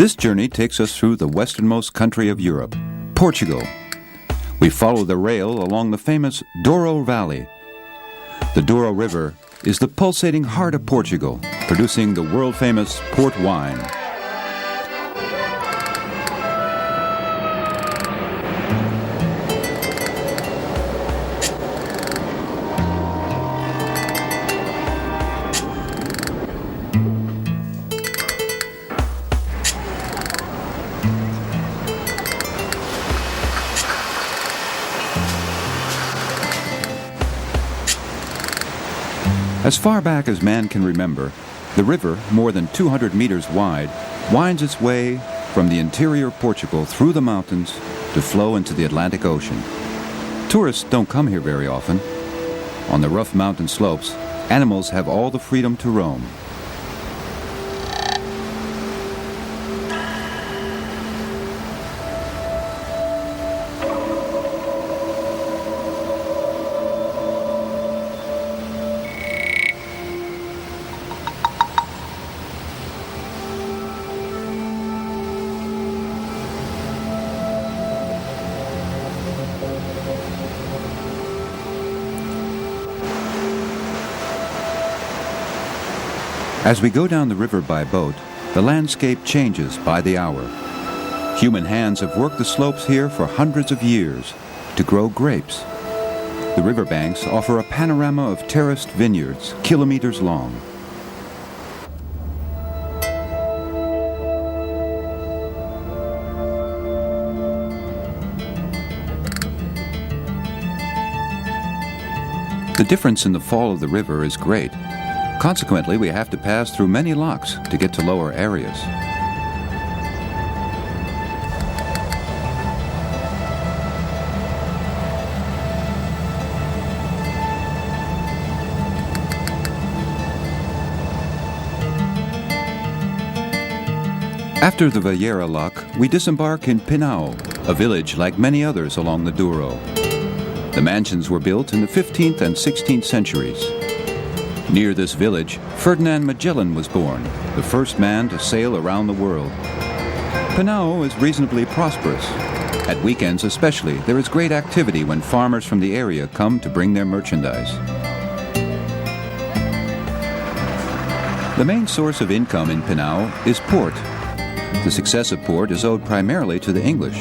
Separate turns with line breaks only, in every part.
This journey takes us through the westernmost country of Europe, Portugal. We follow the rail along the famous Douro Valley. The Douro River is the pulsating heart of Portugal, producing the world-famous port wine. As far back as man can remember, the river, more than 200 meters wide, winds its way from the interior of Portugal through the mountains to flow into the Atlantic Ocean. Tourists don't come here very often. On the rough mountain slopes, animals have all the freedom to roam. As we go down the river by boat, the landscape changes by the hour. Human hands have worked the slopes here for hundreds of years to grow grapes. The riverbanks offer a panorama of terraced vineyards, kilometers long. The difference in the fall of the river is great. Consequently, we have to pass through many locks to get to lower areas. After the Vieira lock, we disembark in Pinhao, a village like many others along the Douro. The mansions were built in the 15th and 16th centuries. Near this village, Ferdinand Magellan was born, the first man to sail around the world. Pinhao is reasonably prosperous. At weekends especially, there is great activity when farmers from the area come to bring their merchandise. The main source of income in Pinhao is port. The success of port is owed primarily to the English.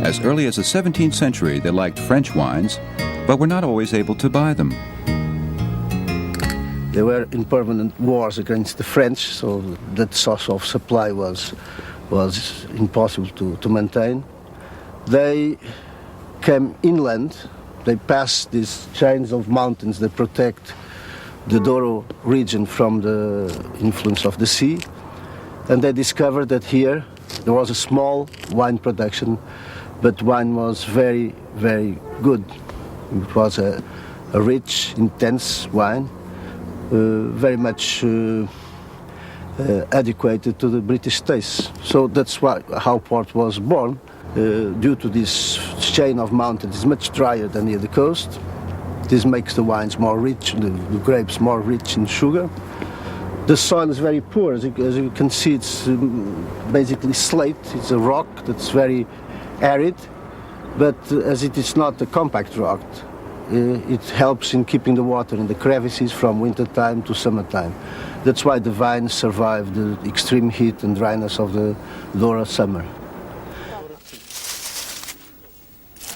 As early as the 17th century, they liked French wines, but were not always able to buy them.
They were in permanent wars against the French, so that source of supply was impossible to maintain. They came inland. They passed these chains of mountains that protect the Douro region from the influence of the sea. And they discovered that here there was a small wine production, but wine was very, very good. It was a rich, intense wine. Very much adequate to the British taste. So that's how port was born. Due to this chain of mountains, it's much drier than near the coast. This makes the wines more rich, the grapes more rich in sugar. The soil is very poor. As you can see, it's basically slate. It's a rock that's very arid, but as it is not a compact rock, it helps in keeping the water in the crevices from winter time to summertime. That's why the vines survive the extreme heat and dryness of the Douro summer.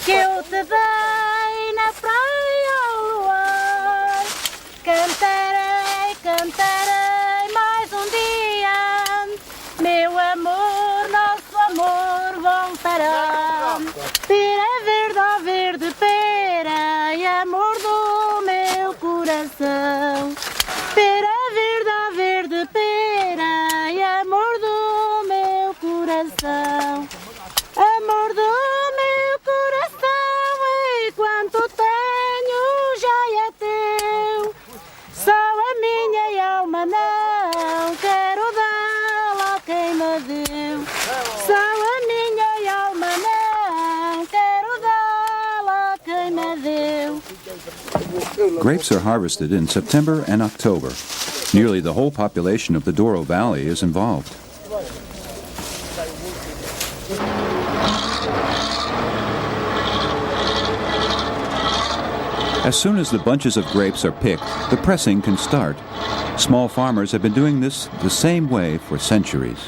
Que eu te dei na praia ao luar, cantarei, cantarei mais dia. Meu amor, nosso amor voltará. Pera verde, ó verde pera, e amor do meu coração. Pera verde, ó verde pera, e amor do meu coração. Amor do meu coração, e quanto tenho já é teu. Só a minha alma não quero dá-la a quem me deu. Só a minha alma não quero dá-la a quem me deu.
Grapes are harvested in September and October. Nearly the whole population of the Douro Valley is involved. As soon as the bunches of grapes are picked, the pressing can start. Small farmers have been doing this the same way for centuries.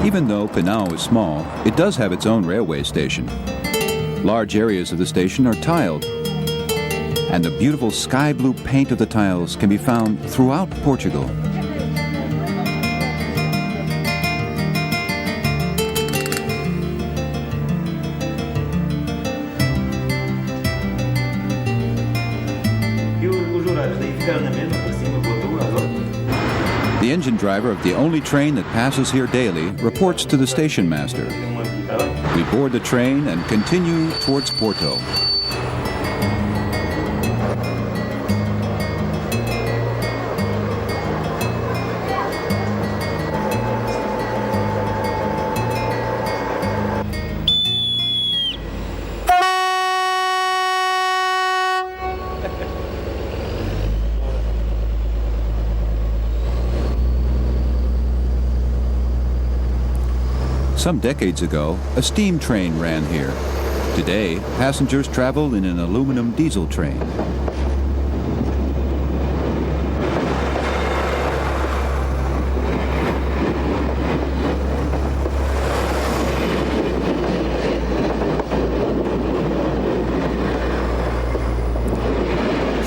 Even though Pinhao is small, it does have its own railway station. Large areas of the station are tiled, and the beautiful sky blue paint of the tiles can be found throughout Portugal. The engine driver of the only train that passes here daily reports to the station master. We board the train and continue towards Porto. Some decades ago, a steam train ran here. Today, passengers travel in an aluminum diesel train.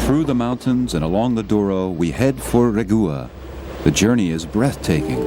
Through the mountains and along the Douro, we head for Regua. The journey is breathtaking.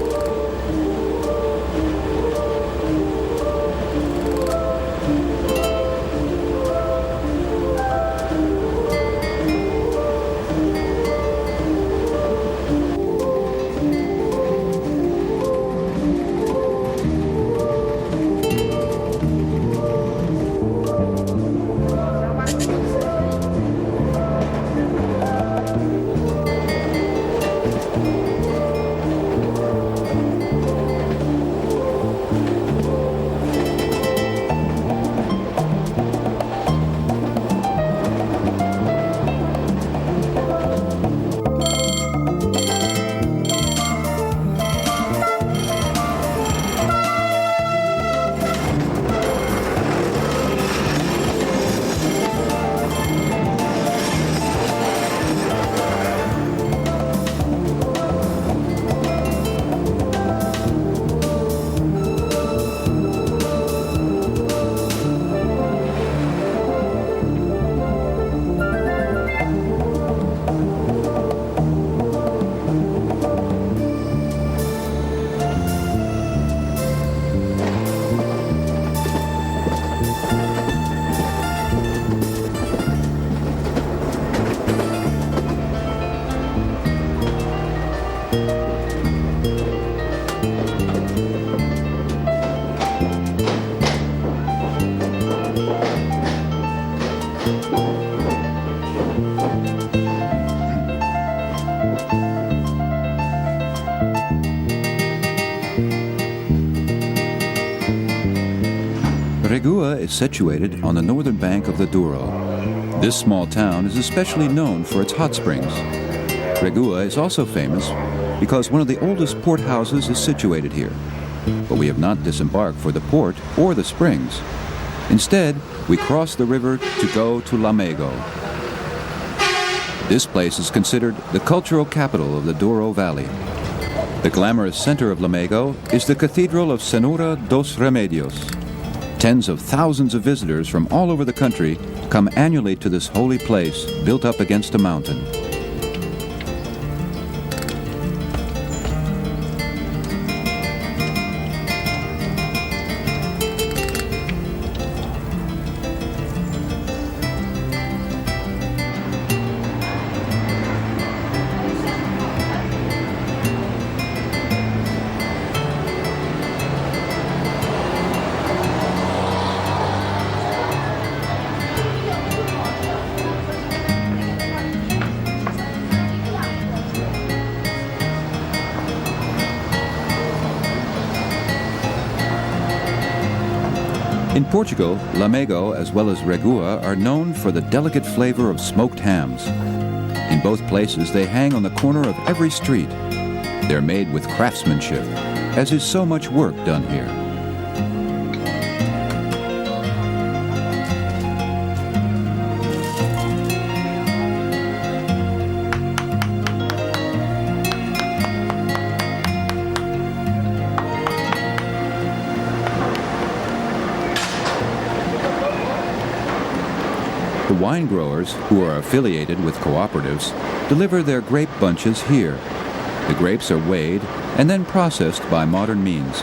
Regua is situated on the northern bank of the Douro. This small town is especially known for its hot springs. Regua is also famous because one of the oldest port houses is situated here. But we have not disembarked for the port or the springs. Instead, we cross the river to go to Lamego. This place is considered the cultural capital of the Douro Valley. The glamorous center of Lamego is the Cathedral of Senhora dos Remedios. Tens of thousands of visitors from all over the country come annually to this holy place built up against a mountain. In Portugal, lamego as well as regua are known for the delicate flavor of smoked hams. In both places, they hang on the corner of every street. They're made with craftsmanship, as is so much work done here. The wine growers, who are affiliated with cooperatives, deliver their grape bunches here. The grapes are weighed and then processed by modern means.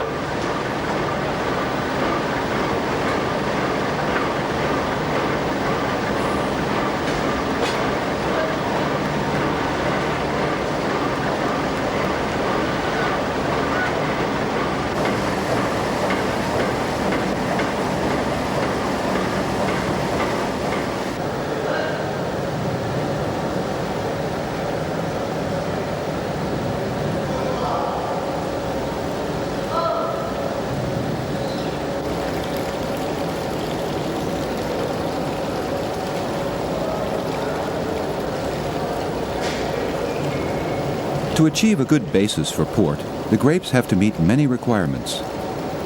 To achieve a good basis for port, the grapes have to meet many requirements.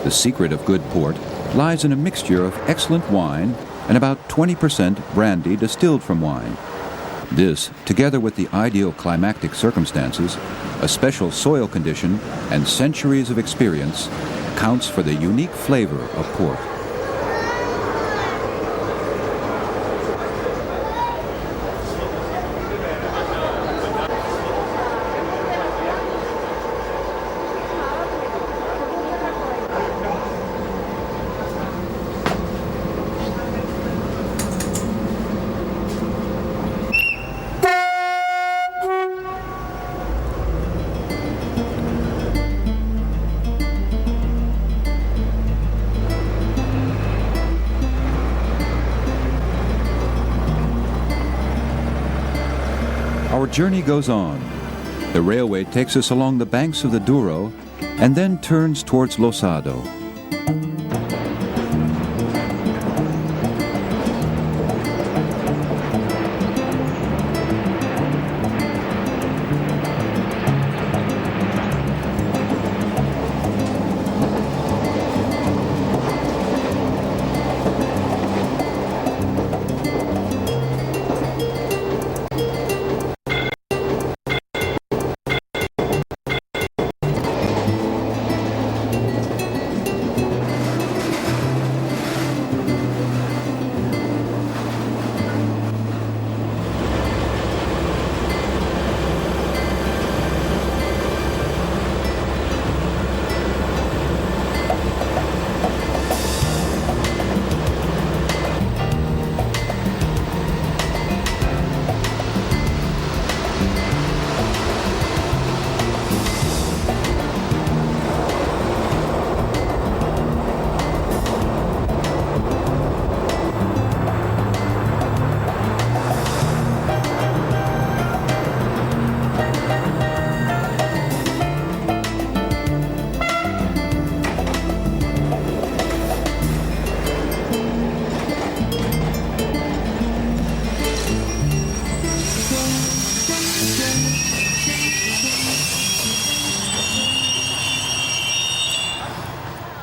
The secret of good port lies in a mixture of excellent wine and about 20% brandy distilled from wine. This, together with the ideal climatic circumstances, a special soil condition, and centuries of experience, counts for the unique flavor of port. Our journey goes on. The railway takes us along the banks of the Douro and then turns towards Losado.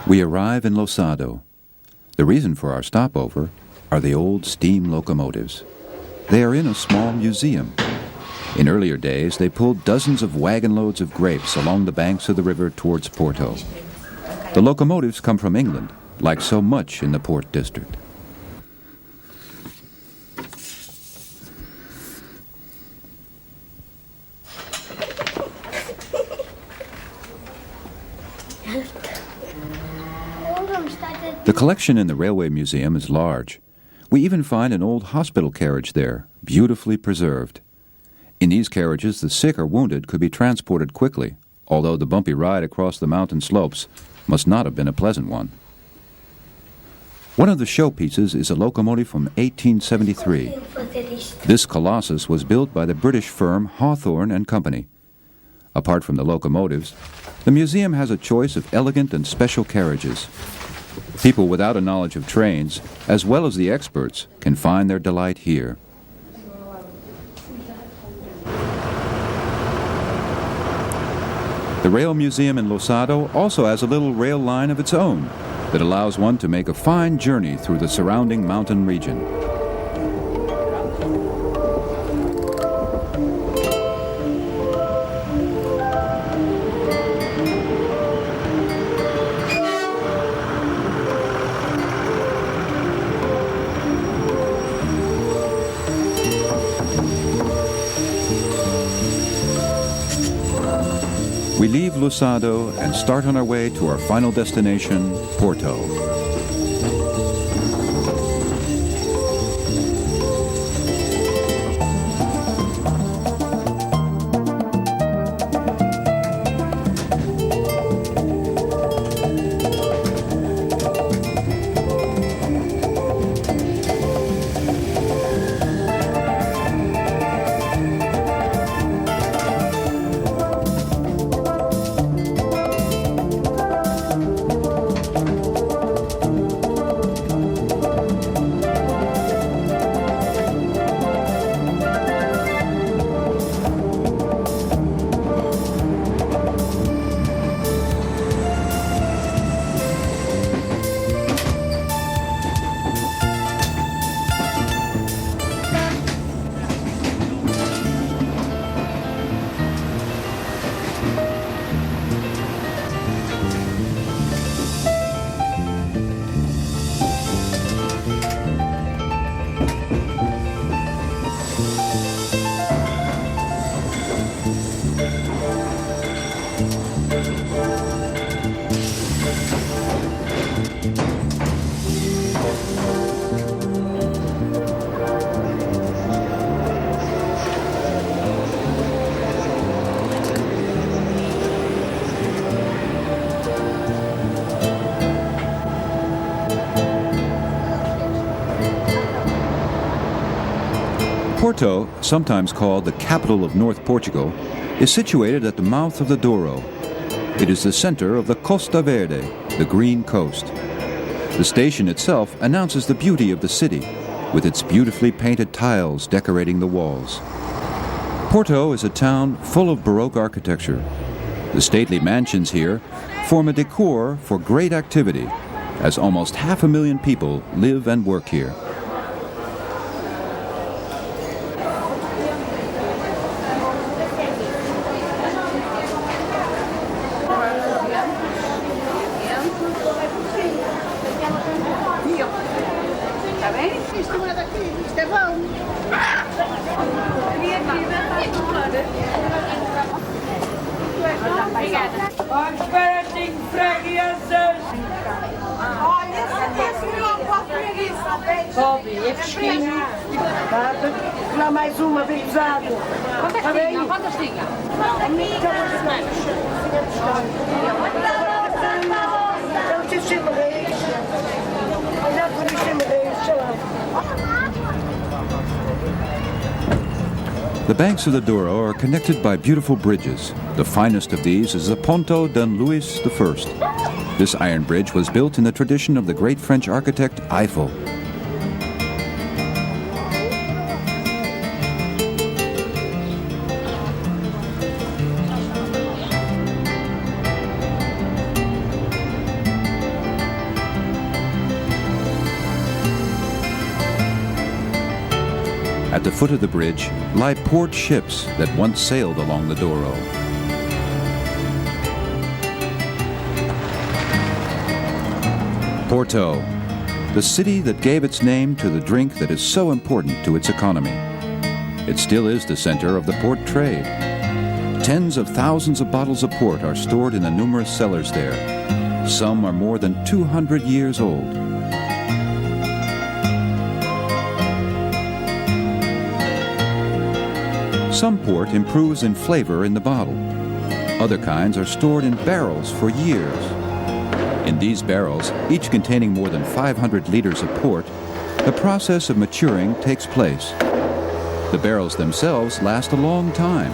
We arrive in Losado. The reason for our stopover are the old steam locomotives. They are in a small museum. In earlier days, they pulled dozens of wagon loads of grapes along the banks of the river towards Porto. The locomotives come from England, like so much in the Port District. The collection in the Railway Museum is large. We even find an old hospital carriage there, beautifully preserved. In these carriages, the sick or wounded could be transported quickly, although the bumpy ride across the mountain slopes must not have been a pleasant one. One of the showpieces is a locomotive from 1873. This colossus was built by the British firm Hawthorne and Company. Apart from the locomotives, the museum has a choice of elegant and special carriages. People without a knowledge of trains, as well as the experts, can find their delight here. The Rail Museum in Losado also has a little rail line of its own that allows one to make a fine journey through the surrounding mountain region. We leave Losado and start on our way to our final destination, Porto. Porto, sometimes called the capital of North Portugal, is situated at the mouth of the Douro. It is the center of the Costa Verde, the green coast. The station itself announces the beauty of the city, with its beautifully painted tiles decorating the walls. Porto is a town full of Baroque architecture. The stately mansions here form a decor for great activity, as almost 500,000 people live and work here.
Lá mais uma, bem pesado.
Quantas tinha?
The banks of the Douro are connected by beautiful bridges. The finest of these is the Ponto de Louis I. This iron bridge was built in the tradition of the great French architect Eiffel. At the foot of the bridge lie port ships that once sailed along the Douro. Porto, the city that gave its name to the drink that is so important to its economy. It still is the center of the port trade. Tens of thousands of bottles of port are stored in the numerous cellars there. Some are more than 200 years old. Some port improves in flavor in the bottle. Other kinds are stored in barrels for years. In these barrels, each containing more than 500 liters of port, the process of maturing takes place. The barrels themselves last a long time.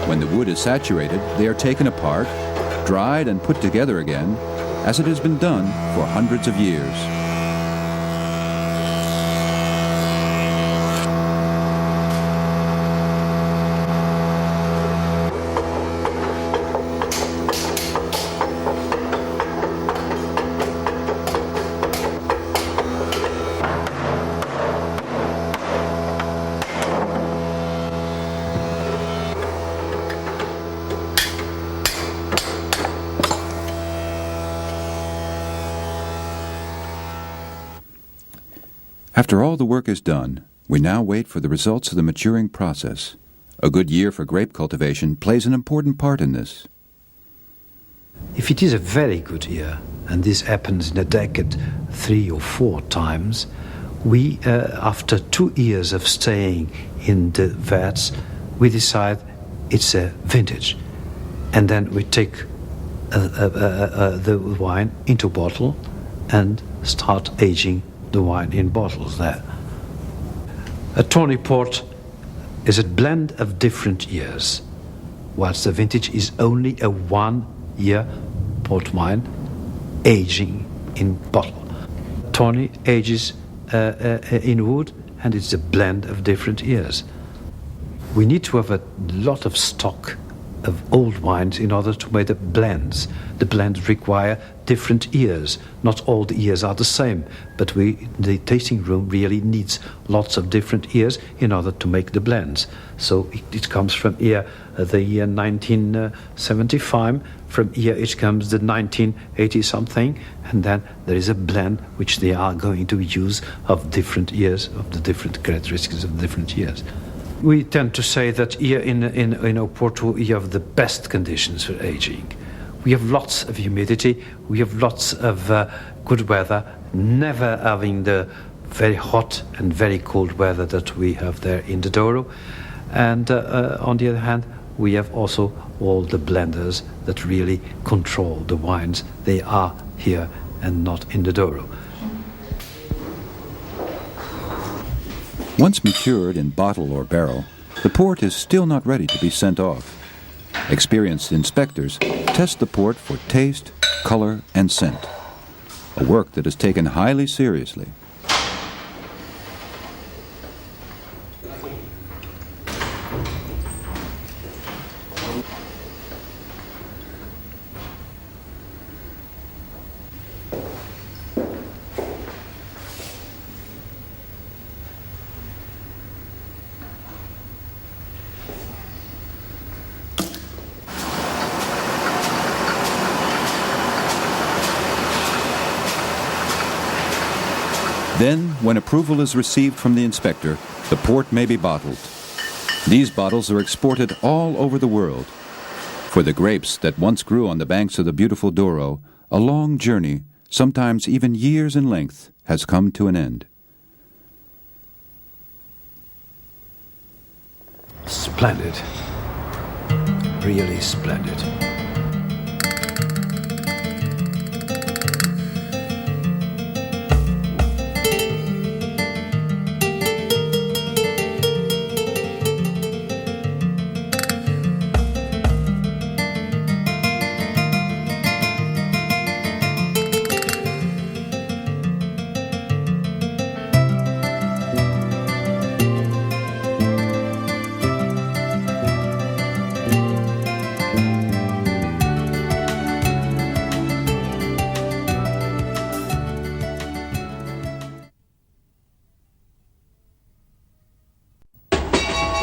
When the wood is saturated, they are taken apart, dried and put together again, as it has been done for hundreds of years. After all the work is done, we now wait for the results of the maturing process. A good year for grape cultivation plays an important part in this.
If it is a very good year, and this happens in a decade 3 or 4 times, we, after 2 years of staying in the vats, we decide it's a vintage. And then we take the wine into bottle and start aging the wine in bottles there. A tawny port is a blend of different years, whilst the vintage is only a 1-year port wine aging in bottle. Tawny ages in wood, and it's a blend of different years. We need to have a lot of stock of old wines in order to make the blends. The blends require different years. Not all the years are the same, but the tasting room really needs lots of different years in order to make the blends. So it comes from here, the year 1975, from here it comes the 1980 something, and then there is a blend which they are going to use of different years, of the different characteristics of different years. We tend to say that here in Oporto you have the best conditions for aging. We have lots of humidity, we have lots of good weather, never having the very hot and very cold weather that we have there in the Douro. And on the other hand, we have also all the blenders that really control the wines. They are here and not in the Douro.
Once matured in bottle or barrel, the port is still not ready to be sent off. Experienced inspectors test the port for taste, color, and scent, a work that is taken highly seriously. Then, when approval is received from the inspector, the port may be bottled. These bottles are exported all over the world. For the grapes that once grew on the banks of the beautiful Douro, a long journey, sometimes even years in length, has come to an end.
Splendid. Really splendid.